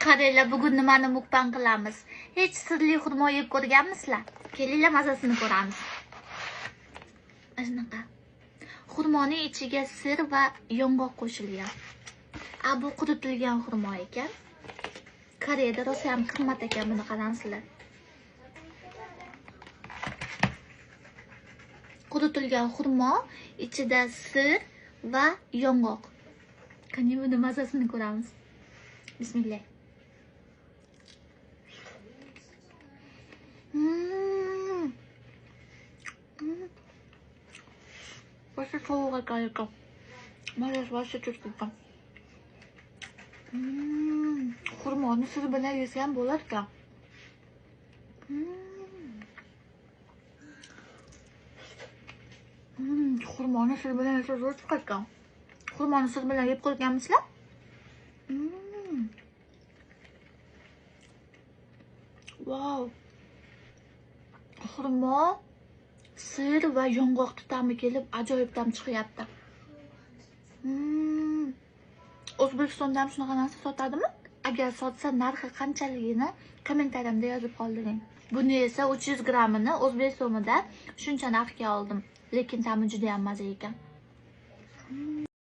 Qaranglar, bugun nimani mukbang qilamiz? Hech sirli xurmo yeb ko'rganmisizlar? Kelinglar, mazasini ko'ramiz. Shunaqa. Xurmoning ichiga sir va yong'oq qo'shilgan. Bu quritilgan xurmo ekan. Koreyada rosa ham qimmat ekan, buni qaranglar. Quritilgan xurmo, ichida sir va yong'oq. Qani buni mazasini ko'ramiz. Bismillah. Вообще soğuk ekranı. Maalesef вообще çok. Xurmoni siri bilan yesam bo'lar ekan. Xurmoni siri bilan yesa zo'r chiqar ekan. Xurmoni siri bilan yeb ko'rganmisizlar? Wow. Xurmo, sir va yong'oq ta'mi kelib ajoyib ta'm chiqyapti. O'zbekistonda ham shunaqa narsa sotadimi? Agar sotsa, narxi qanchaligini kommentariyamda yozib qoldiring. Buni esa 300 grammini o'zbek so'mida shuncha narxga oldim. Lekin ta'mi juda ham mazza ekan.